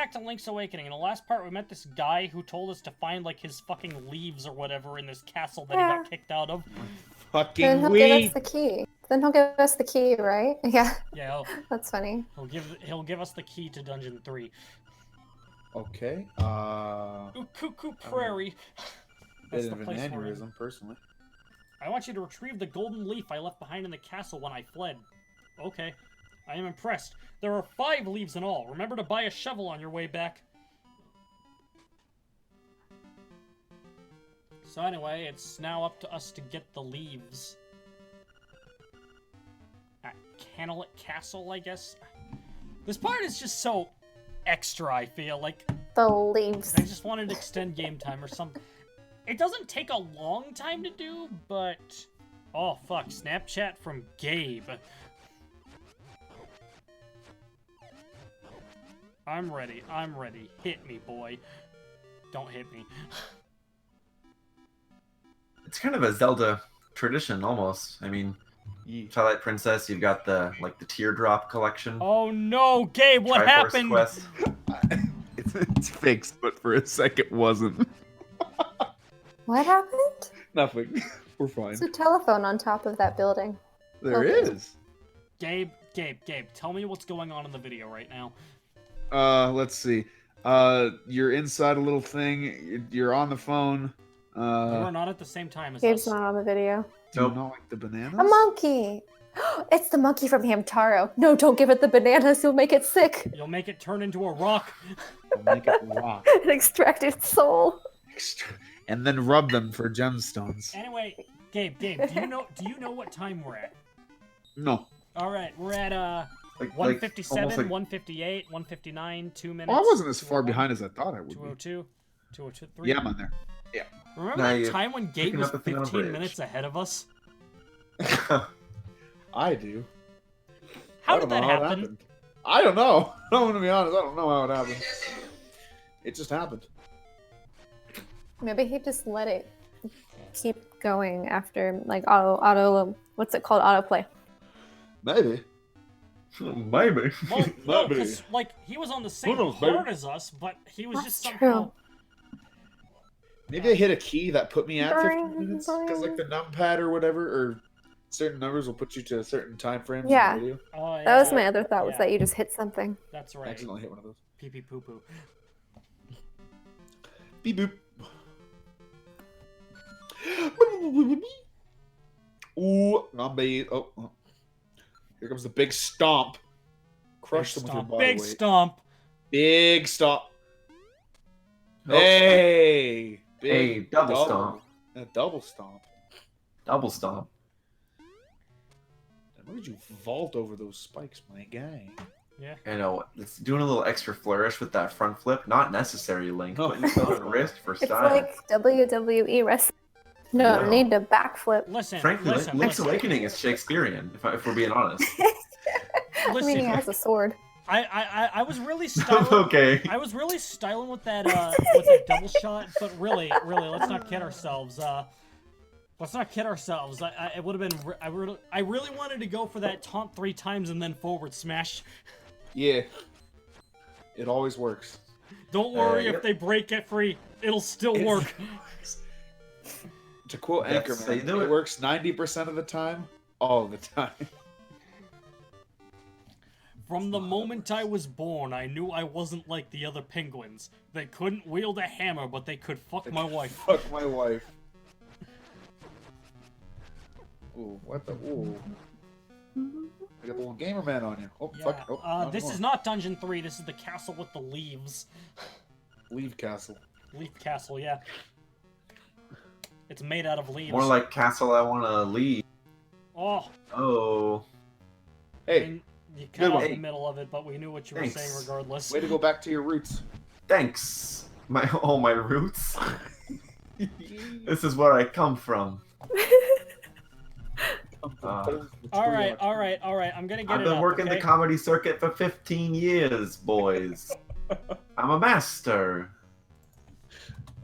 back to Link's Awakening. In the last part, we met this guy who told us to find, like, his fucking leaves or whatever in this castle that he got kicked out of. Then he'll give us the key. Then he'll give us the key, right? Yeah. Yeah. That's funny. He'll give us the key to Dungeon 3. Okay. Cuckoo Prairie. That's Bit the of an place we're in. aneurysm, personally. I want you to retrieve the golden leaf I left behind in the castle when I fled. Okay. I am impressed. There are 5 leaves in all. Remember to buy a shovel on your way back. So anyway, it's now up to us to get the leaves. At Canelet Castle, I guess? This part is just so extra, I feel. Like, the leaves. I just wanted to extend game time or something. It doesn't take a long time to do, but... Oh, fuck. Snapchat from Gabe. I'm ready. I'm ready. Hit me, boy. Don't hit me. It's kind of a Zelda tradition, almost. I mean, Twilight Princess, you've got the teardrop collection. Oh no, Gabe, what happened? Quest. It's fixed, but for a second wasn't. What happened? Nothing. We're fine. There's a telephone on top of that building. There is. Gabe, tell me what's going on in the video right now. Let's see. You're inside a little thing. You're on the phone. We're not at the same time as Gabe's us. not on the video. Do you not like the bananas? A monkey! It's the monkey from Hamtaro. No, don't give it the bananas. You'll make it sick. You'll make it turn into a rock. You'll make it rock. And extract its soul. And then rub them for gemstones. Anyway, Gabe, do you know what time we're at? No. All right, we're at 157, 158, 159, 2 minutes. Well, I wasn't as far behind as I thought I would 202, 203. Yeah, I'm on there. Yeah. Remember that time when Gabe was 15 minutes ahead of us? I do. How did that happen? I don't know. I'm going to be honest. I don't know how it happened. It just happened. Maybe he just let it keep going after, like, auto, what's it called? Autoplay. Maybe. Maybe. Well, no, because, like, he was on the same board as us, but he was just somehow... Maybe I hit a key that put me at 15 minutes, because, like, the numpad or whatever, or certain numbers will put you to a certain time frame in the video. Oh, yeah. That was my other thought, was that you just hit something. That's right. I accidentally hit one of those. Pee pee poo poo. Beep boop. Ooh, Nambe. Oh. Here comes the big stomp. Crush them with your body Big weight. stomp. Big stomp. Nope. Hey. Big double stomp. A double stomp. Double stomp. Why did you vault over those spikes, my guy? Yeah. I know. It's doing a little extra flourish with that front flip. Not necessary, Link, No. but you still have a wrist for It's style. like WWE wrestling. No, Yeah. need to backflip. Listen, Frankly, listen, Link's listen. Awakening is Shakespearean, if we're being honest. I mean, he has a sword. I was really styling. Okay. I was really styling with that double shot, but really, let's not kid ourselves. Let's not kid ourselves. It would have been. I really wanted to go for that taunt 3 times and then forward smash. Yeah. It always works. Don't worry if they break it free, it'll still work. To quote That's how you Anchorman, do it it. works 90% of the time, all the time. From the moment I was born, I knew I wasn't like the other penguins. They couldn't wield a hammer, but they could fuck my wife. Fuck my wife. Ooh, what the? Ooh. I got the little gamer man on you. Oh, Yeah, fuck. Oh, this is not Dungeon 3, this is the castle with the leaves. Leave Castle. Leaf castle, yeah. It's made out of leaves. More like Castle I Wanna Leave. Oh. Oh. Hey. I mean, you cut off Hey. the middle of it, but we knew what you Thanks. were saying regardless. Way to go back to your roots. Thanks. My roots. This is where I come from. Alright, I'm gonna get I've it been up, working okay? the comedy circuit for 15 years, boys. I'm a master.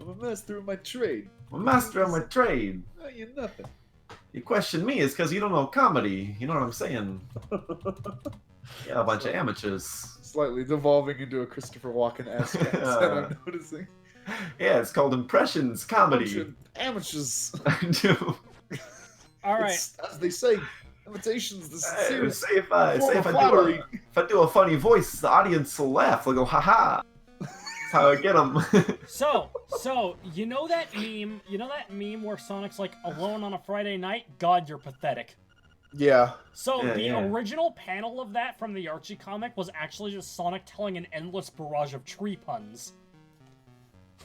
I'm a master of my trade. I'm a master of my trade. Oh, you're nothing. You question me is because you don't know comedy. You know what I'm saying? Yeah, a bunch of amateurs. Slightly devolving into a Christopher Walken-esque accent, I'm noticing. Yeah, it's called impressions comedy. Bunch of amateurs. I do. All right. It's, as they say, imitations the sincerest Say if I flattery. do a funny voice, the audience will laugh. They'll go, haha. That's how I get them. So you know that meme? You know that meme where Sonic's like alone on a Friday night? God, you're pathetic. Yeah. So Yeah, the yeah. original panel of that from the Archie comic was actually just Sonic telling an endless barrage of tree puns.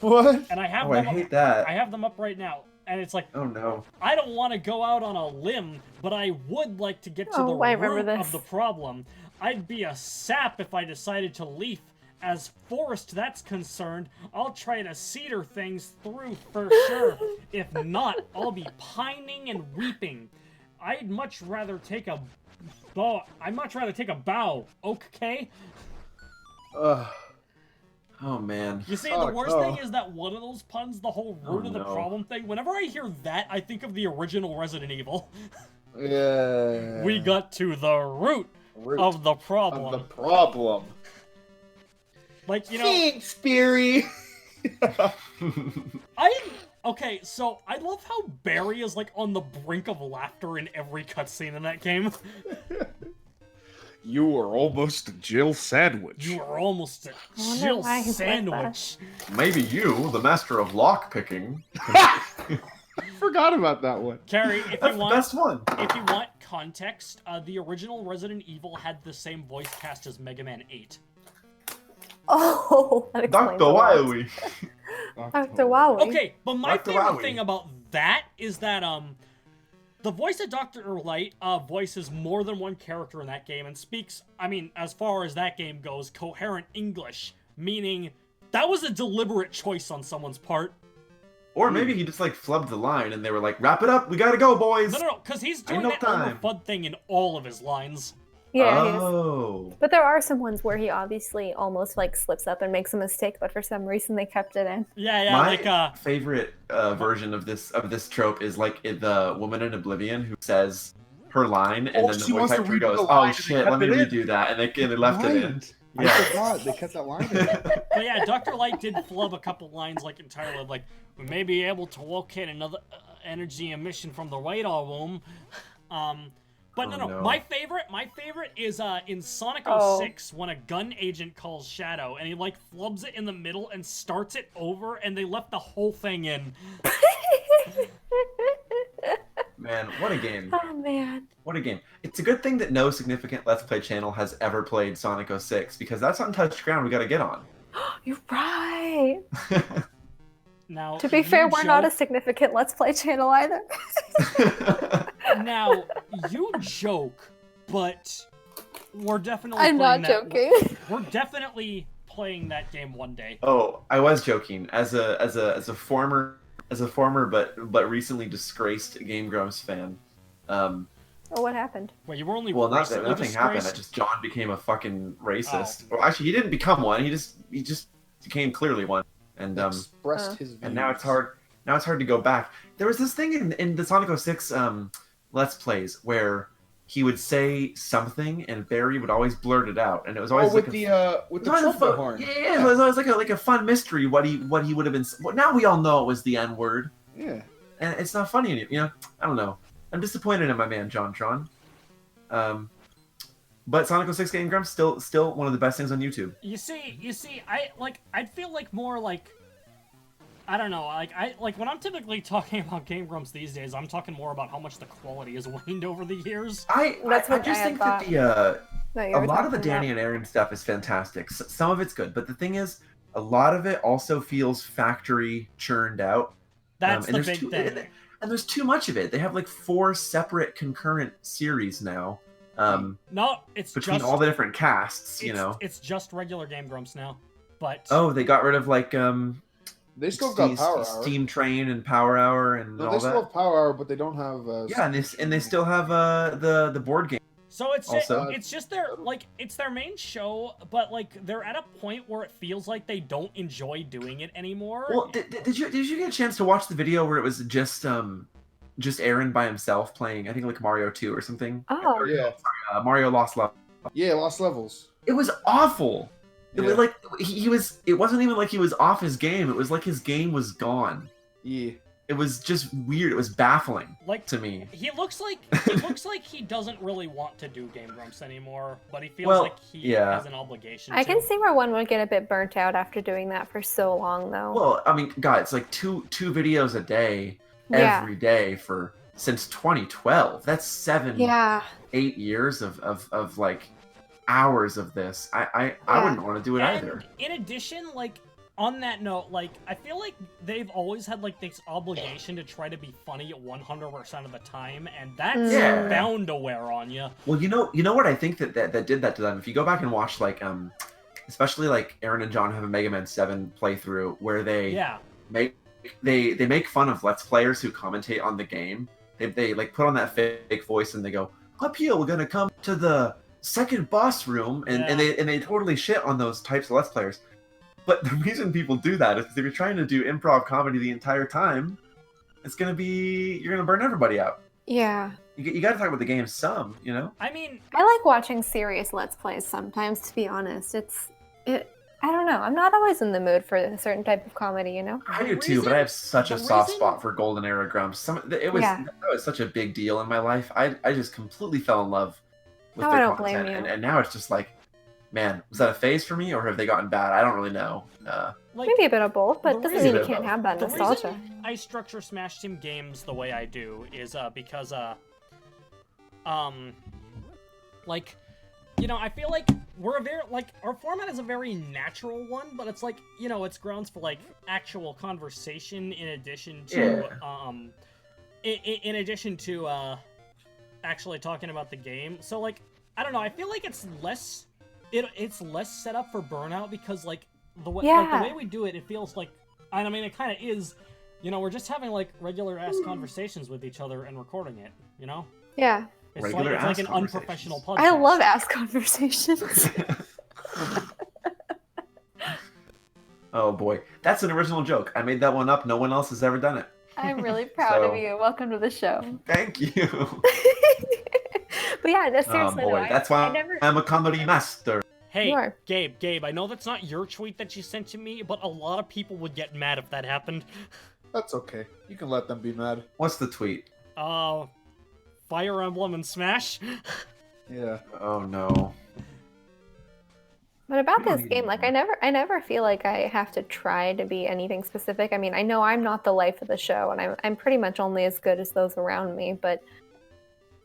What? And I have Oh, I them up, hate that. I have them up right now. And it's like, Oh no. I don't want to go out on a limb, but I would like to get to the I remember root this. of the problem. I'd be a sap if I decided to leaf. As forest that's concerned, I'll try to cedar things through for sure. If not, I'll be pining and weeping. I'd much rather take a bow, okay? Ugh. Oh man. You see, Fuck, the worst no. thing is that one of those puns, the whole root of the no. problem thing, whenever I hear that, I think of the original Resident Evil. Yeah. We got to the root of the problem. Of the problem. Like, you know, Thanks, Speary. okay, so I love how Barry is, like, on the brink of laughter in every cutscene in that game. You were almost a Jill sandwich. You are almost a wonder Jill why he said sandwich. Maybe you, the master of lock picking. Forgot about that one. Carrie, if That's you the best want, one. if you want context, the original Resident Evil had the same voice cast as Mega Man 8. Oh, that explains Dr. a lot. Wily. Dr. Wowie. Okay, but my Dr. favorite Wowie. thing about that is that the voice of Dr. Light voices more than one character in that game and speaks, I mean, as far as that game goes, coherent English, meaning that was a deliberate choice on someone's part. Or maybe he just like flubbed the line and they were like, wrap it up, we gotta go, boys. No, because he's doing no that Elmer time. Fudd thing in all of his lines. Yeah, he is. Oh. But there are some ones where he obviously almost like slips up and makes a mistake, but for some reason they kept it in. Yeah, My like, favorite version of this trope is like the woman in Oblivion who says her line and then the she voice wants to actor redo goes, the "Oh line and they shit, kept let me it in." redo that," and they left it in. I Yeah. forgot. They kept that line in. but yeah, Dr. Light did flub a couple lines like entirely, like, we may be able to locate another energy emission from the radar room. But Oh, no. no. My favorite is in Sonic Oh. 06 when a gun agent calls Shadow and he like flubs it in the middle and starts it over and they left the whole thing in. Man, what a game. Oh man. What a game. It's a good thing that no significant Let's Play channel has ever played Sonic 06 because that's untouched ground we gotta get on. You're right. Now, To be you fair, we're not a joke- significant Let's Play channel either. Now, you joke, but we're definitely I'm playing not that- joking. We're definitely playing that game one day. Oh, I was joking. As a former but recently disgraced Game Grumps fan. Oh, what happened? Wait, you were only Well, recently nothing happened. disgraced? It just John became a fucking racist. Oh. Well, actually, he didn't become one. He just became clearly one. And Expressed his views. and now it's hard. Now it's hard to go back. There was this thing in the Sonic 06 Let's Plays where he would say something and Barry would always blurt it out, and it was always with like the it was always trumpet horn. Yeah, it was always like a fun mystery. What he would have been. Well, now we all know it was the N word, Yeah. and it's not funny anymore. You know, I don't know. I'm disappointed in my man John Tron. But Sonic 06 Game Grumps still one of the best things on YouTube. You see, I'd feel like more like, I don't know, like when I'm typically talking about Game Grumps these days, I'm talking more about how much the quality has waned over the years. I what just I think thought. that That you a were lot of the talking Danny about. and Aaron stuff is fantastic. Some of it's good, but the thing is, a lot of it also feels factory churned out. That's and the there's big thing. And there's too much of it. They have like 4 separate concurrent series now. No, it's Between just all the different casts, you know. it's just regular Game Grumps now. But Oh, they got rid of like They still got Power Hour. Steam Train and Power Hour and No, all they that. still have Power Hour, but they don't have. Yeah, and they still have the board game. so it's Also- it's just their main show, but like they're at a point where it feels like they don't enjoy doing it anymore. Well, did you get a chance to watch the video where it was just Aaron by himself playing? I think like Mario 2 or something. Oh, Yeah. Mario Lost Love. Yeah, Lost Levels. It was awful. It was Yeah. like he was. It wasn't even like he was off his game. It was like his game was gone. Yeah. It was just weird. It was baffling Like to me. he looks like he doesn't really want to do Game Grumps anymore, but he feels Well, like he yeah. has an obligation. I to. can see where one would get a bit burnt out after doing that for so long, though. Well, I mean, God, it's like two videos a day, Yeah. every day since 2012. That's 7, Yeah. 8 years of like hours of this. I Yeah. wouldn't want to do it And either. in addition, like on that note, like I feel like they've always had like this obligation to try to be funny 100% of the time, and that's Yeah. bound to wear on you. Well, you know what I think that did that to them. If you go back and watch like especially like Aaron and John have a Mega Man 7 playthrough where they Yeah. make fun of Let's Players who commentate on the game. They like put on that fake voice and they go, up here we're gonna come to the second boss room, and they totally shit on those types of Let's Players. But the reason people do that is because if you're trying to do improv comedy the entire time, you're gonna burn everybody out. Yeah. You got to talk about the game some, you know. I mean, I like watching serious Let's Plays sometimes, to be honest. I don't know. I'm not always in the mood for a certain type of comedy, you know? I The do too, but I have such the a soft reason- spot for Golden Era Grumps. That was such a big deal in my life. I just completely fell in love with Oh, their I don't blame content, you. and now it's just like, man, was that a phase for me, or have they gotten bad? I don't really know. like Maybe a bit of both, but the doesn't reason- mean you can't have that the nostalgia. reason I structure Smash Team games the way I do is because like, you know, I feel like we're a very, like, our format is a very natural one, but it's like, you know, it's grounds for like actual conversation in addition to in addition to actually talking about the game. So like, I don't know, I feel like it's less set up for burnout because like the way we do it, it feels like, and I mean it kind of is, you know, we're just having like regular ass conversations with each other and recording it, you know? Yeah. It's Regular like ass an unprofessional podcast. I love ass conversations. Oh boy, that's an original joke. I made that one up. No one else has ever done it. I'm really proud of So- you. Welcome to the show. Thank you. But yeah, no, Oh seriously, boy, though, that's I why never... I'm a comedy master. Hey, You are. Gabe, I know that's not your tweet that you sent to me, but a lot of people would get mad if that happened. That's okay. You can let them be mad. What's the tweet? Fire Emblem and Smash? Yeah. Oh no. But about We don't this need game, like anymore. I never feel like I have to try to be anything specific. I mean, I know I'm not the life of the show, and I'm pretty much only as good as those around me. But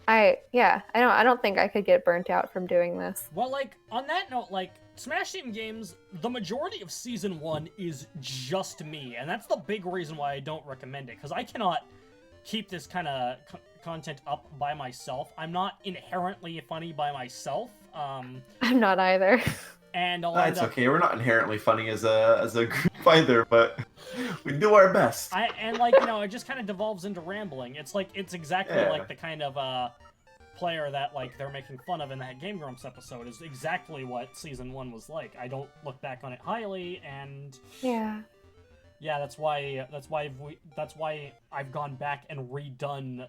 I don't think I could get burnt out from doing this. Well, like, on that note, like, Smash Team games, the majority of Season 1 is just me, and that's the big reason why I don't recommend it, because I cannot keep this kind of content up by myself. I'm not inherently funny by myself, I'm not either. and I'll That's end up... okay. We're not inherently funny as a group either, but we do our best. And like, you know, it just kind of devolves into rambling. It's like, it's exactly Yeah. like the kind of player that like they're making fun of in that Game Grumps episode is exactly what Season 1 was like. I don't look back on it highly, and Yeah. yeah, that's why I've gone back and redone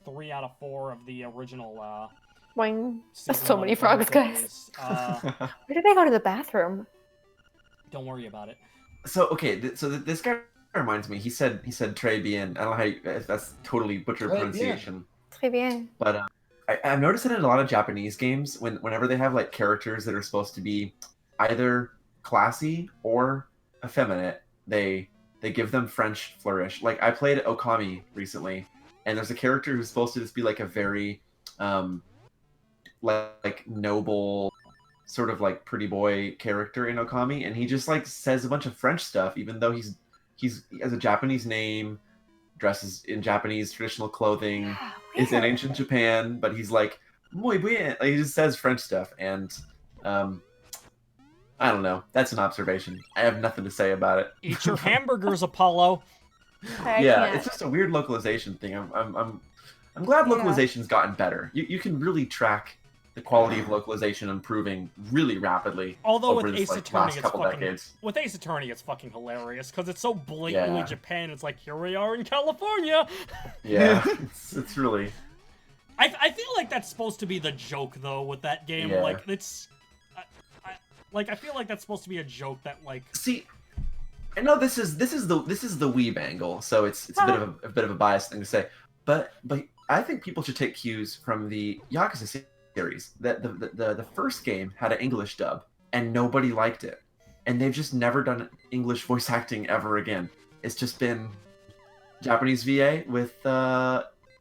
3 out of 4 of the original Boing. Season So 1 many frogs, guys. gameplays. Where did they go to the bathroom? Don't worry about it. So okay, this guy reminds me. He said très bien. I don't know how if that's totally butchered Très bien. pronunciation, Très bien. but I've noticed it in a lot of Japanese games whenever they have like characters that are supposed to be either classy or effeminate, they give them French flourish. Like I played Okami recently, and there's a character who's supposed to just be like a very like noble sort of like pretty boy character in Okami, and he just like says a bunch of French stuff even though he has a Japanese name, dresses in Japanese traditional clothing, is in ancient Japan, but he's like muy bien. Like, he just says French stuff, and I don't know. That's an observation. I have nothing to say about it. Eat your hamburgers, Apollo. I Yeah, can't. it's just a weird localization thing. I'm glad Yeah. localization's gotten better. You can really track the quality of localization improving really rapidly Although over with this Ace like Attorney, last it's couple fucking decades. with Ace Attorney, it's fucking hilarious because it's so blatantly Yeah. Japan. It's like, here we are in California. Yeah, it's really. I feel like that's supposed to be the joke though with that game. Yeah. Like it's, I feel like that's supposed to be a joke that like. See, I know this is the weeb angle, so it's a bit of a biased thing to say, but I think people should take cues from the Yakuza series. That the first game had an English dub, and nobody liked it, and they've just never done English voice acting ever again. It's just been Japanese VA with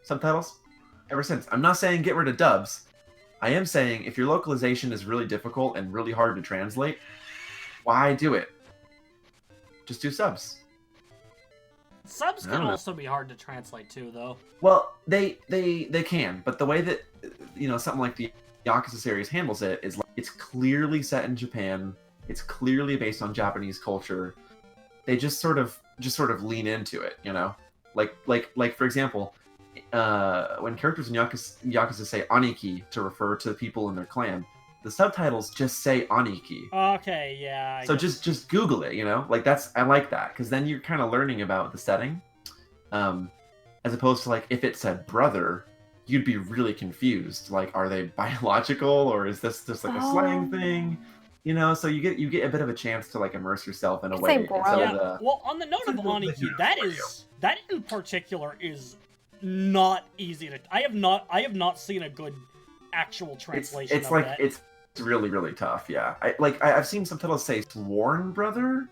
subtitles ever since. I'm not saying get rid of dubs. I am saying if your localization is really difficult and really hard to translate, why do it? Just do subs. Subs can also be hard to translate too, though. Well, they can, but the way that something like the Yakuza series handles it is like it's clearly set in Japan. It's clearly based on Japanese culture. They just sort of lean into it, like for example, when characters in Yakuza say Aniki to refer to the people in their clan, the subtitles just say Aniki. Okay, yeah. So just Google it, I like that, because then you're kind of learning about the setting, as opposed to like if it said brother, you'd be really confused. Like, are they biological or is this just like a slang thing? So you get a bit of a chance to like immerse yourself in a way. Well, on the note of Aniki, that in particular is not easy to. I have not seen a good actual translation. It's like that. It's really, really tough. Yeah, I've seen subtitles say "sworn brother,"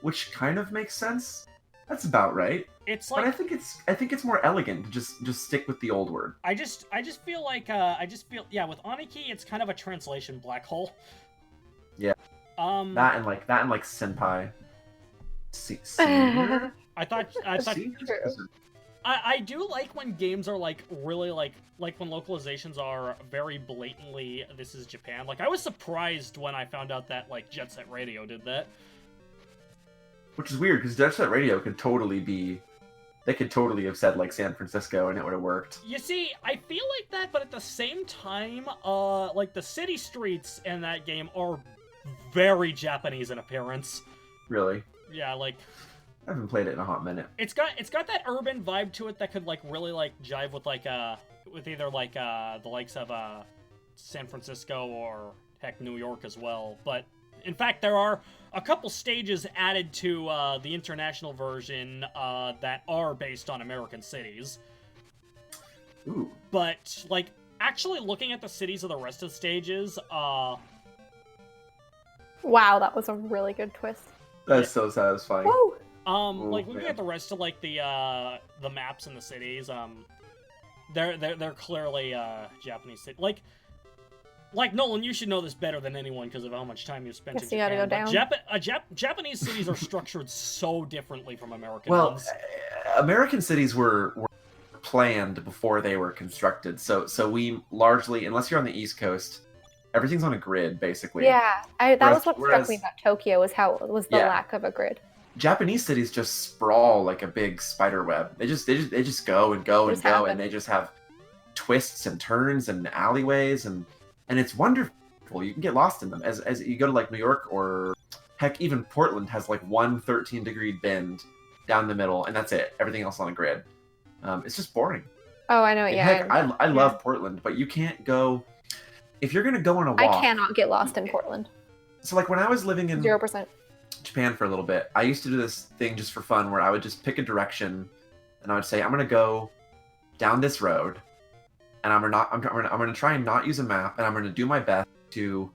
which kind of makes sense. That's about right. It's like, but I think it's more elegant to just stick with the old word. I just feel like with Aniki, it's kind of a translation black hole. Yeah. That and like senpai. Senior? I thought. I do like when games are like really like when localizations are very blatantly this is Japan. Like I was surprised when I found out that like Jet Set Radio did that. Which is weird because Jet Set Radio could totally be. They could totally have said like San Francisco and it would have worked. You see, I feel like that, but at the same time, like the city streets in that game are very Japanese in appearance. Really? Yeah, like. I haven't played it in a hot minute. It's got that urban vibe to it that could like really like jive with like with either like the likes of San Francisco or heck New York as well. But in fact, there are a couple stages added to the international version that are based on American cities. Ooh. But like actually looking at the cities of the rest of the stages, wow, that was a really good twist. That's so satisfying. Woo! Like looking at the rest of like the maps in the cities, they're clearly Japanese cities. Like Nolan, you should know this better than anyone because of how much time you've spent in Japan. You gotta go down. Japanese cities are structured so differently from American Well, ones. American cities were planned before they were constructed. So we largely, unless you're on the East Coast, everything's on a grid basically. Yeah, that was what struck me about Tokyo was the lack of a grid. Japanese cities just sprawl like a big spider web. They just go and go and go, and they just have twists and turns and alleyways, and it's wonderful. You can get lost in them as you go to like New York or heck even Portland has like one 13-degree bend down the middle, and that's it. Everything else on a grid. It's just boring. Oh, I know. Yeah. Heck, I love Portland, but you can't go if you're gonna go on a walk. I cannot get lost in Portland. So like when I was living in 0%. Japan for a little bit, I used to do this thing just for fun where I would just pick a direction and I would say I'm gonna go down this road and I'm gonna try and not use a map, and I'm gonna do my best to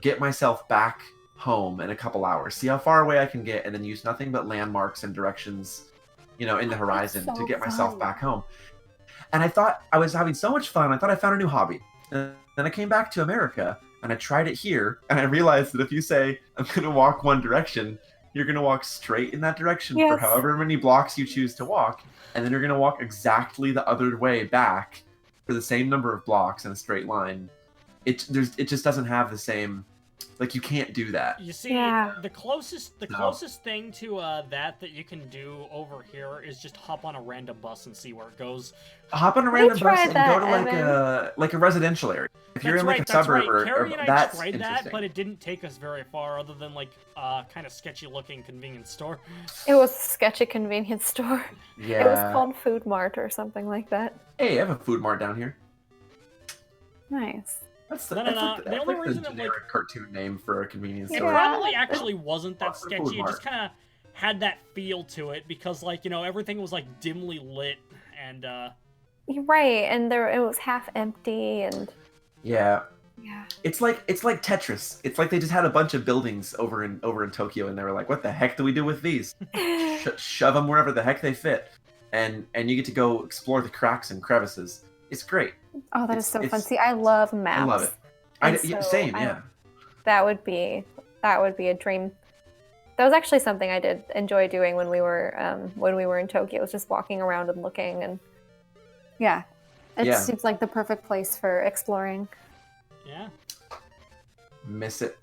get myself back home in a couple hours, see how far away I can get, and then use nothing but landmarks and directions in the horizon to get myself back home. And I thought I was having so much fun. I thought I found a new hobby. And then I came back to America and I tried it here, and I realized that if you say, I'm going to walk one direction, you're going to walk straight in that direction for however many blocks you choose to walk, and then you're going to walk exactly the other way back for the same number of blocks in a straight line. It just doesn't have the same, like, you can't do that. You see, the closest thing to that you can do over here is just hop on a random bus and see where it goes. Hop on a random bus and go to like a residential area. If you're in like a suburb or that's tried that, but it didn't take us very far, other than like kind of sketchy looking convenience store. It was a sketchy convenience store. Yeah. It was called Food Mart or something like that. Hey, I have a Food Mart down here. Nice. That's No, the only reason the I'm, generic cartoon name for a convenience It store. probably actually wasn't that For sketchy. Food It just Mart. kind of had that feel to it because, like, you know, everything was like dimly lit and You're right, and it was half empty, and Yeah. yeah. It's like Tetris. It's like they just had a bunch of buildings over in Tokyo, and they were like, "What the heck do we do with these? Shove them wherever the heck they fit," and you get to go explore the cracks and crevices. It's great. Oh, that is It's- so fun. it's- See, I love maps. I love it. And Same, I- yeah. That would be a dream. That was actually something I did enjoy doing when we were in Tokyo. It was just walking around and looking, and yeah, it Yeah. seems like the perfect place for exploring. yeah. Miss it.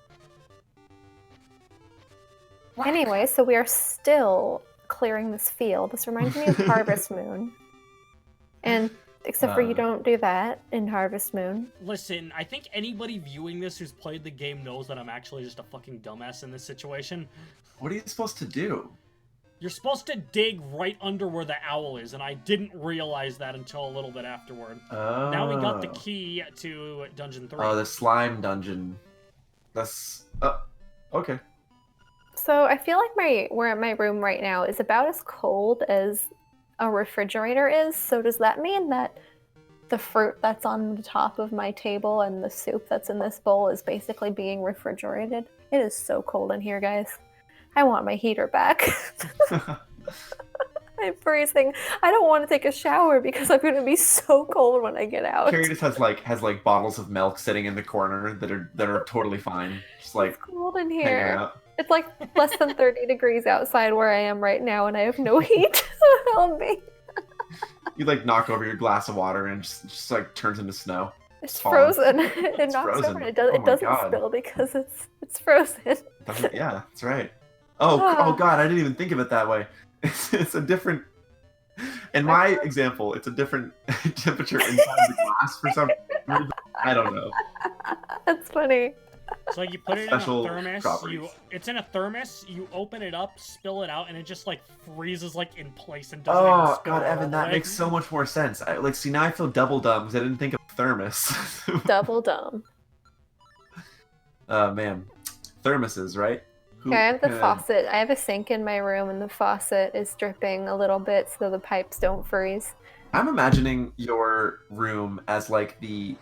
Anyway, so we are still clearing this field. This reminds me of Harvest Moon, and except for you don't do that in Harvest Moon. Listen, I think anybody viewing this who's played the game knows that I'm actually just a fucking dumbass in this situation. What are you supposed to do? You're supposed to dig right under where the owl is, and I didn't realize that until a little bit afterward. Oh. Now we got the key to Dungeon 3. Oh, the slime dungeon. That's okay. So I feel like my room right now is about as cold as a refrigerator is. So does that mean that the fruit that's on the top of my table and the soup that's in this bowl is basically being refrigerated? It is so cold in here, guys. I want my heater back. I'm freezing. I don't want to take a shower because I'm going to be so cold when I get out. Carrie just has like bottles of milk sitting in the corner that are totally fine. Just like It's cold in hanging here. out. It's like less than 30 degrees outside where I am right now, and I have no heat. Help me. You like knock over your glass of water and just like turns into snow. It's falling. frozen. It It's knocks frozen. over. It Oh my doesn't God. spill because it's frozen. Yeah, that's right. Oh God, I didn't even think of it that way. It's a different. In my example, it's a different temperature inside the glass for some reason. I don't know. That's funny. So you put it in a Special thermos, properties. it's in a thermos, you open it up, spill it out, and it just like freezes like in place and doesn't even Oh spill God, all Evan, the that way. makes so much more sense. See, now I feel double dumb because I didn't think of thermos. Double dumb. Man, thermoses, right? Okay, I have the can- faucet. I have a sink in my room, and the faucet is dripping a little bit so the pipes don't freeze. I'm imagining your room as like the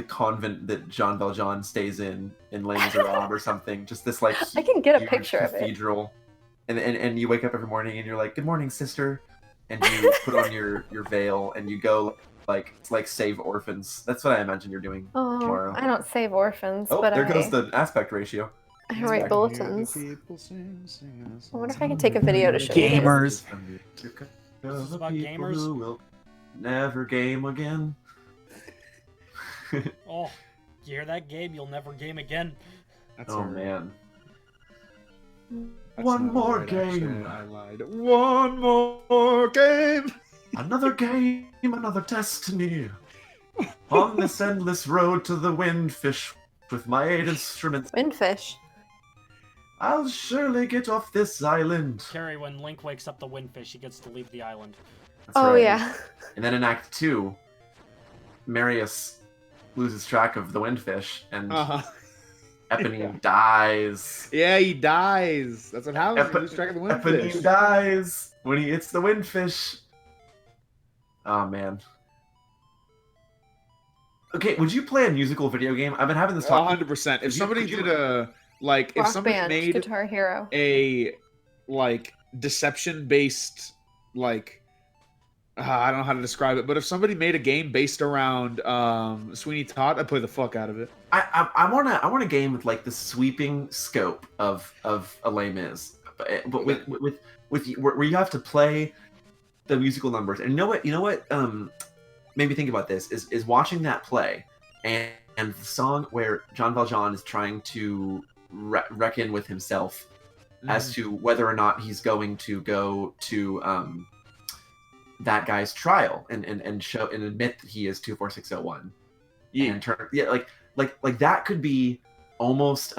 convent that Jean Valjean stays in Les Miserables or something. Just this like I can get a huge picture of it. cathedral. And you wake up every morning and you're like, "Good morning, sister," and you put on your veil and you go like save orphans. That's what I imagine you're doing Oh, tomorrow. I don't save orphans, Oh, but there goes the aspect ratio. I write back. bulletins. I wonder if I can take a video to show you. Gamers. This is about gamers. Who will never game again. Oh, you hear that, Gabe? You'll never game again. That's Oh all right. man. That's One not more right, actually. game. I lied. One more game. Another game, another destiny. On this endless road to the windfish with my 8 instruments, Windfish. I'll surely get off this island. Carrie, when Link wakes up the windfish, he gets to leave the island. That's Oh right. yeah. And then in Act 2, Marius loses track of the windfish, and Uh-huh. Eponine dies. Yeah, he dies. That's what happens. You lose track of the Eponine windfish. dies when he hits the windfish. Oh man. Okay, would you play a musical video game? I've been having this talk. 100%. If you- somebody could you- did a if Rock somebody band, made Guitar Hero. a deception based I don't know how to describe it, but if somebody made a game based around Sweeney Todd, I'd play the fuck out of it. I want a game with like the sweeping scope of a Les Mis, but with where you have to play the musical numbers. And you know what made me think about this is watching that play and the song where Jean Valjean is trying to reckon with himself as to whether or not he's going to go to that guy's trial and show and admit that he is 24601. Yeah. And turn like that could be almost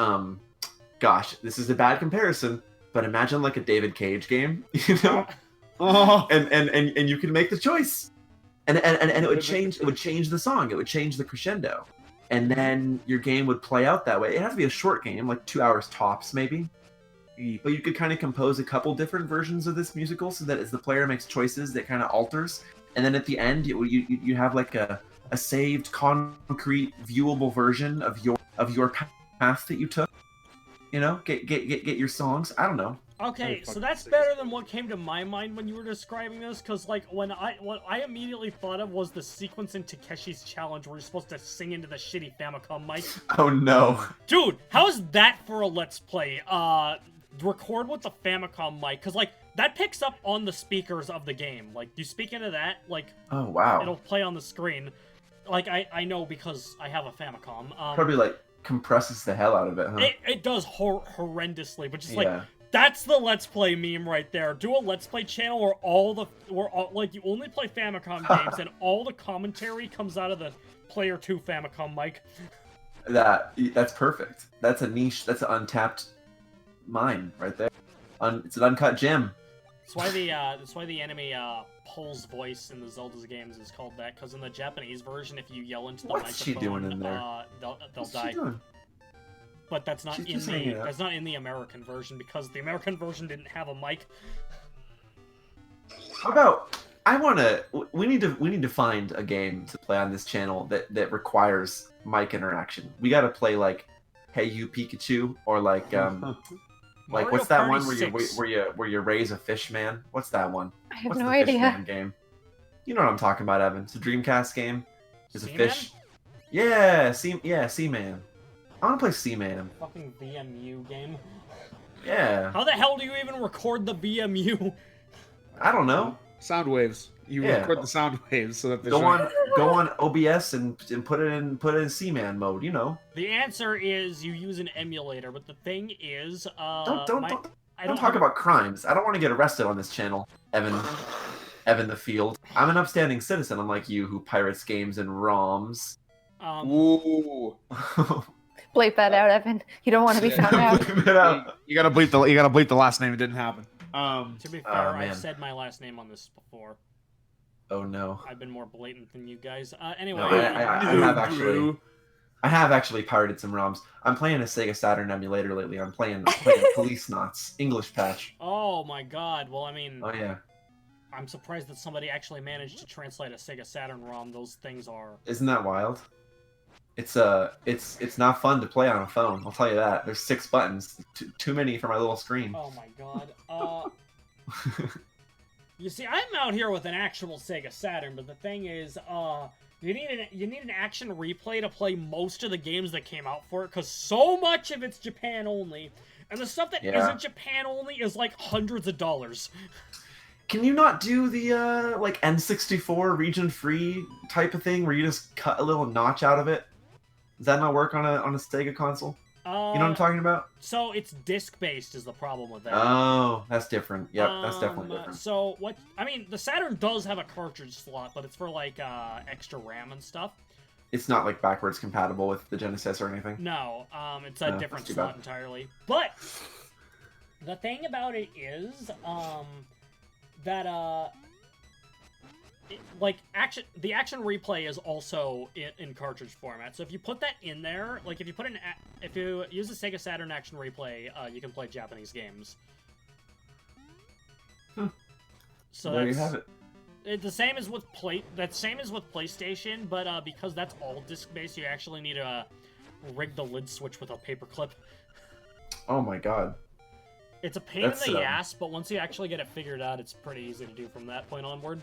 gosh, this is a bad comparison, but imagine like a David Cage game, you know? Oh. And you can make the choice. and it would change. It would change the song. It would change the crescendo, and then your game would play out that way. It has to be a short game, like 2 hours tops, maybe. But you could kind of compose a couple different versions of this musical, so that as the player makes choices, that kind of alters, and then at the end, you have like a saved, concrete, viewable version of your path that you took. You know, get your songs. I don't know. Okay, so that's better than what came to my mind when you were describing this, because like what I immediately thought of was the sequence in Takeshi's Challenge where you're supposed to sing into the shitty Famicom mic. Oh no, dude, how's that for a let's play? Record with the Famicom mic, because like that picks up on the speakers of the game. Like you speak into that, like oh wow, it'll play on the screen. Like I know because I have a Famicom. Probably like compresses the hell out of it, huh? It does horrendously, but just Yeah. like. That's the Let's Play meme right there. Do a Let's Play channel where like you only play Famicom games and all the commentary comes out of the Player 2 Famicom mic. That's perfect. That's a niche. That's an untapped mine right there. It's an uncut gem. That's why the enemy Pole's voice in the Zelda's games is called that, because in the Japanese version, if you yell into the What's she microphone, doing in there? They'll What's die. she doing? But that's not She's just hanging out. that's not in the American version, because the American version didn't have a mic. How about we need to find a game to play on this channel that requires mic interaction. We got to play like Hey You Pikachu, or like Mario what's that Party one 6. where you raise a fish man? What's that one? I have What's no the Fish idea. Man game? You know what I'm talking about, Evan. It's a Dreamcast game. There's a Seaman? fish. Yeah, Seaman. I want to play Seaman. Fucking VMU game. Yeah. How the hell do you even record the VMU? I don't know. Sound waves. You Yeah. record the sound waves so that they Go on OBS and put it in Seaman mode. You know. The answer is you use an emulator, but the thing is, Don't I talk about crimes. I don't want to get arrested on this channel, Evan the Field. I'm an upstanding citizen, unlike you, who pirates games and ROMs. Ooh. Bleep that out, Evan. You don't want to be found out. Bleep it out. You gotta bleep the last name. It didn't happen. To be fair, man. I've said my last name on this before. Oh no. I've been more blatant than you guys. Anyway, No, I have actually pirated some ROMs. I'm playing a Sega Saturn emulator lately. I'm playing Police Knots English patch. oh my god. Well, I mean, Oh yeah. I'm surprised that somebody actually managed to translate a Sega Saturn ROM. Those things are. Isn't that wild? It's not fun to play on a phone. I'll tell you that. There's 6 buttons, too many for my little screen. Oh my god. You see, I'm out here with an actual Sega Saturn, but the thing is, you need an action replay to play most of the games that came out for it, because so much of it's Japan only, and the stuff that Yeah. isn't Japan only is like hundreds of dollars. Can you not do the like N64 region free type of thing where you just cut a little notch out of it? Does that not work on a Sega console? You know what I'm talking about? So it's disc-based is the problem with that. Oh, that's different. Yep, that's definitely different. So what? I mean, the Saturn does have a cartridge slot, but it's for like extra RAM and stuff. It's not like backwards compatible with the Genesis or anything. No, it's a No, different that's too slot bad. entirely. But the thing about it is, that the action replay is also in cartridge format. So if you put that in there, like if you use the Sega Saturn action replay, you can play Japanese games. So there you have it. The same as with PlayStation, but because that's all disc-based, you actually need to rig the lid switch with a paperclip. Oh my god. It's a pain That's, in the ass, but once you actually get it figured out, it's pretty easy to do from that point onward.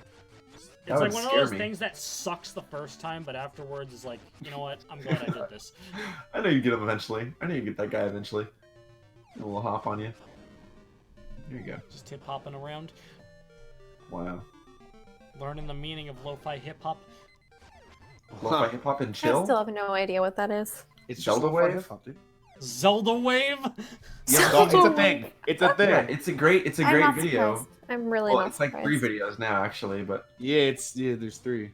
That It's like would one of scare those me. things that sucks the first time, but afterwards is like, you know what? I'm glad I did this. I know you get him eventually. I know you get that guy eventually. A little hop on you. There you go. Just hip hopping around, Wow. learning the meaning of lo-fi hip hop. Lo-fi hip hop and I chill. still have no idea what that is. It's Zelda just lo-fi wave? hip-hop, dude. Zelda Wave. Yeah, it's a thing. It's a thing. Yeah, it's a great I'm video. not surprised. I'm really Well, not it's like surprised. 3 videos now actually, but Yeah, there's 3.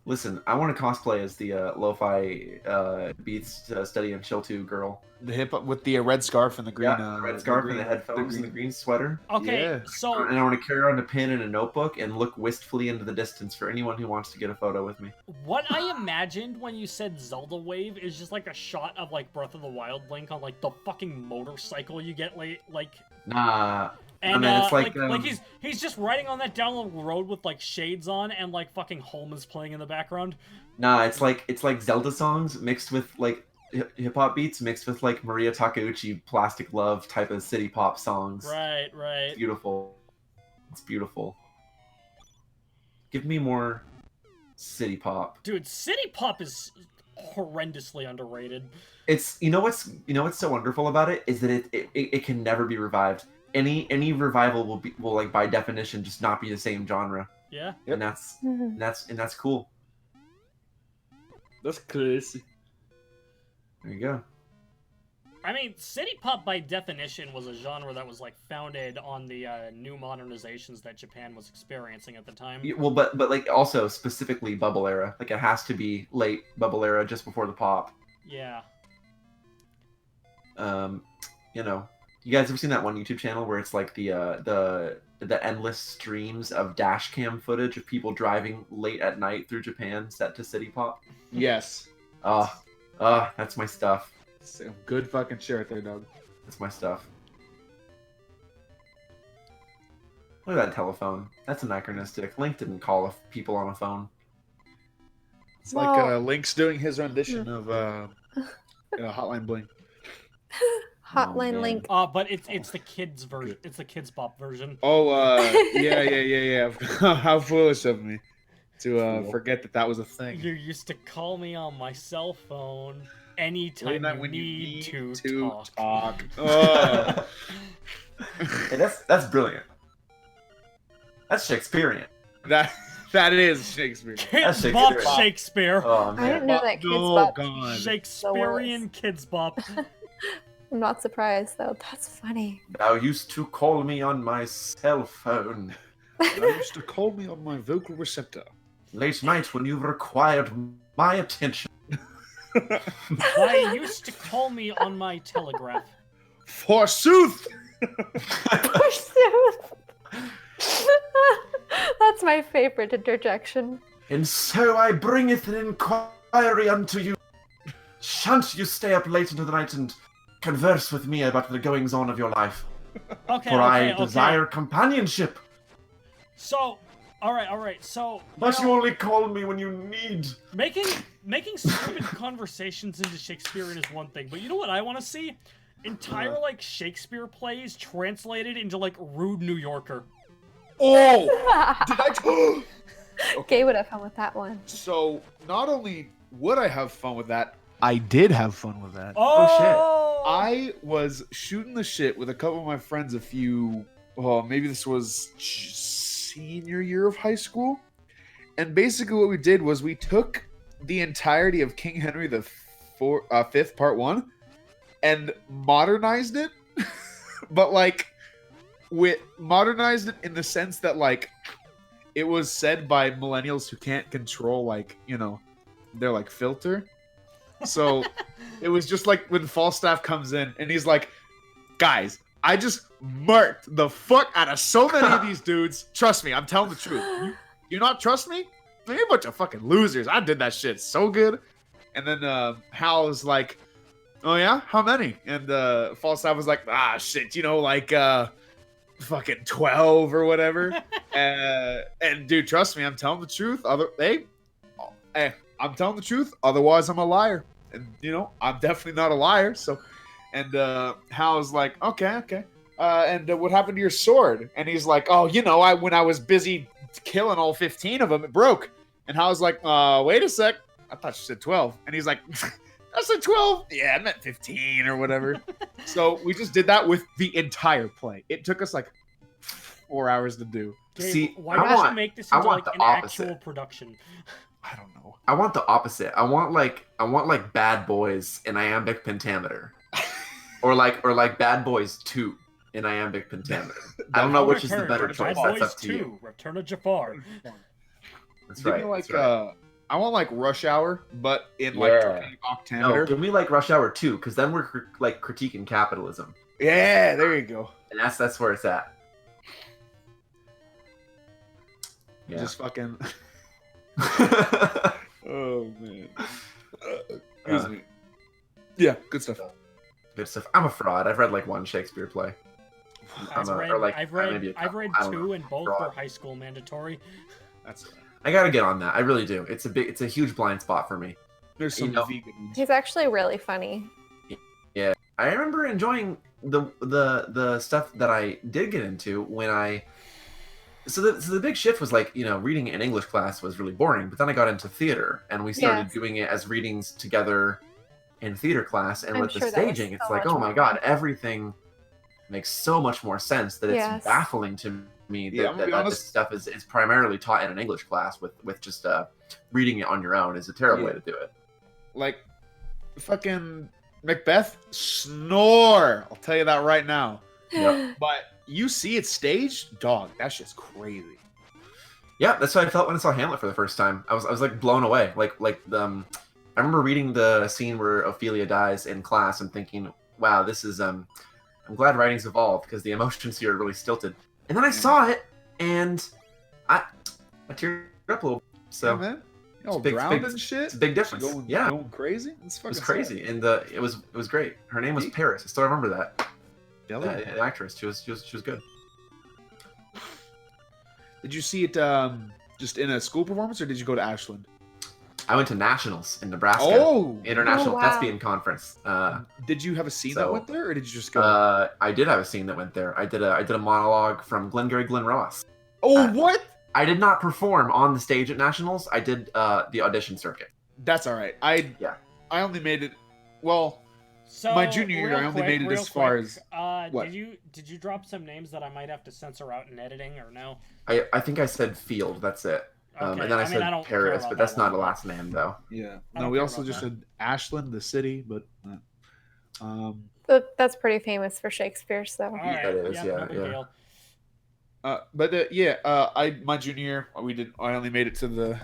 Listen, I want to cosplay as the lo-fi beats study and chill 2 girl. The hip with the red scarf and the green. Yeah, the red scarf and the headphones and the green sweater. Okay, Yeah. so And I want to carry around a pen and a notebook and look wistfully into the distance for anyone who wants to get a photo with me. what I imagined when you said Zelda Wave is just like a shot of like Breath of the Wild Link on like the fucking motorcycle you get like. Nah. And I mean, it's like, he's just riding on that down the road with like shades on and like fucking Home is playing in the background. Nah, it's like Zelda songs mixed with like hip hop beats mixed with like Maria Takeuchi Plastic Love type of city pop songs. Right. It's beautiful. It's beautiful. Give me more city pop. Dude, city pop is horrendously underrated. It's you know what's so wonderful about it is that it can never be revived. Any revival will like by definition just not be the same genre. Yeah. And that's cool. That's crazy. There you go. I mean, city pop by definition was a genre that was like founded on the new modernizations that Japan was experiencing at the time. Well, but like also specifically bubble era. Like it has to be late bubble era, just before the pop. Yeah. You know, you guys ever seen that one YouTube channel where it's like the endless streams of dash cam footage of people driving late at night through Japan set to city pop? Yes. That's my stuff. Some good fucking shit right there, dog. That's my stuff. Look at that telephone. That's anachronistic. Link didn't call people on a phone. It's like Link's doing his rendition of Hotline Bling. Hotline man. Link. But it's the kids version. It's the kids pop version. Oh, yeah. How foolish of me to forget that was a thing. You used to call me on my cell phone anytime When you need to talk. Oh. Hey, that's brilliant. That's Shakespearean. That is Shakespeare. Kids That's bop Shakespeare. Shakespeare. Oh I man. didn't know that kids Oh, bop. God. Shakespearean kids bop. I'm not surprised though. That's funny. Thou used to call me on my cell phone. I used to call me on my vocal receptor. Late night when you required my attention. I used to call me on my telegraph. Forsooth! That's my favorite interjection. And so I bringeth an inquiry unto you. Shan't you stay up late into the night and converse with me about the goings on of your life? Okay, For I okay. desire companionship. So, all right. So, But know, you only call me when you need. making stupid conversations into Shakespearean is one thing, but you know what I want to see? Entire like Shakespeare plays translated into like rude New Yorker. Oh! Did I... Gay would have fun with that one. So, not only would I have fun with that, I did have fun with that. Oh, I was shooting the shit with a couple of my friends maybe this was senior year of high school. And basically what we did was we took the entirety of King Henry the Fifth Part 1 and modernized it. But like, modernized it in the sense that like, it was said by millennials who can't control like, their like filter. So it was just like when Falstaff comes in and he's like, guys, I just murked the fuck out of so many of these dudes. Trust me, I'm telling the truth. You not trust me? You're a bunch of fucking losers. I did that shit so good. And then Hal was like, oh yeah? How many? And Falstaff was like, shit, fucking 12 or whatever. And dude, trust me, I'm telling the truth. Hey, I'm telling the truth. Otherwise, I'm a liar. And I'm definitely not a liar. So, and Hal's like, okay. And what happened to your sword? And he's like, oh, when I was busy killing all 15 of them, it broke. And Hal's like, wait a sec. I thought you said 12. And he's like, I said 12. Yeah, I meant 15 or whatever. So we just did that with the entire play. It took us like 4 hours to do. Gabe, See, why don't you make this into like an opposite. actual production? I don't know. I want the opposite. I want like Bad Boys in iambic pentameter, or like Bad Boys 2 in iambic pentameter. I don't know which is the better choice. Bad That's Boys up to you. 2, Return of Jafar. That's Give right. me like that's right. I want like Rush Hour, but in like Yeah. No, octameter. give me like Rush Hour 2, because then we're like critiquing capitalism, Yeah, there you go. and that's where it's at. Yeah. Just fucking. Oh man. Excuse me. Yeah, good stuff. Good stuff. I'm a fraud. I've read like one Shakespeare play. I've read maybe a couple. 2, and both fraud. were high school mandatory. That's I gotta get on that. I really do. It's a huge blind spot for me. there's some You know- vegan ones. He's actually really funny. I remember enjoying the stuff that I did get into when I. So the big shift was like, reading in English class was really boring, but then I got into theater and we started Yes. doing it as readings together in theater class, and I'm with the sure that was staging, it's so like, much oh my more god, fun. everything makes so much more sense that it's Yes. baffling to me Yeah, I'm gonna be that this honest. stuff is primarily taught in an English class with just reading it on your own is a terrible way to do it. Like, fucking Macbeth, snore. I'll tell you that right now. Yep. But you see it staged, dog. That shit's crazy. Yeah, that's what I felt when I saw Hamlet for the first time. I was like blown away. I remember reading the scene where Ophelia dies in class and thinking, wow, this is I'm glad writing's evolved because the emotions here are really stilted. And then I saw it and I teared up a little. So Yeah, man. You all big- drowned big- and shit. it's a big difference. Yeah. Going crazy. It's it fucking was crazy, and it was great. Her name was Neat. Paris. I still remember that. Sad. The actress. She was good. Did you see it just in a school performance, or did you go to Ashland? I went to nationals in Nebraska. Oh, International Oh, wow. Thespian Conference. did you have a scene that So, went there, or did you just go? I did have a scene that went there. I did a monologue from Glengarry Glen Ross. What? I did not perform on the stage at nationals. I did the audition circuit. That's all right. I only made it. Well, So My junior year, real I only quick, made it real as far quick, as- what? Did you drop some names that I might have to censor out in editing or no? I think I said Field. That's it. Okay. And then I I said don't care Paris, about but that's that not one. a last name though. yeah. I No, don't we care also about just that. said Ashland, the city, but. But that's pretty famous for Shakespeare, so. All right. It is, no yeah, big yeah. deal. My junior year, I only made it to the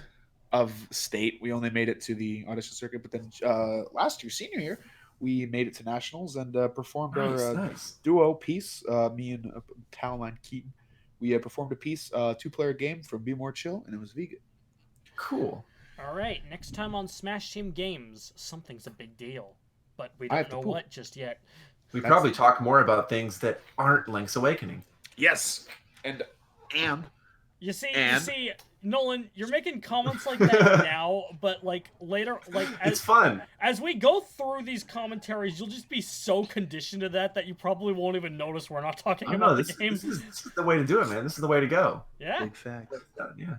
of state. We only made it to the audition circuit, but then last year, senior year, we made it to nationals and performed our Nice. duo piece. Me and Caroline Keaton, we performed a piece, 2-player game from Be More Chill, and it was vegan. Cool. All right. Next time on Smash Team Games, something's a big deal, but we I don't have to know poop. what just yet. We That's- probably talk more about things that aren't Link's Awakening. Yes, and You see, And- Nolan, you're making comments like that now, but like later, like It's fun. as we go through these commentaries, you'll just be so conditioned to that you probably won't even notice we're not talking I know about this the game. is the way to do it, man. This is the way to go. Yeah. big fact. Yeah.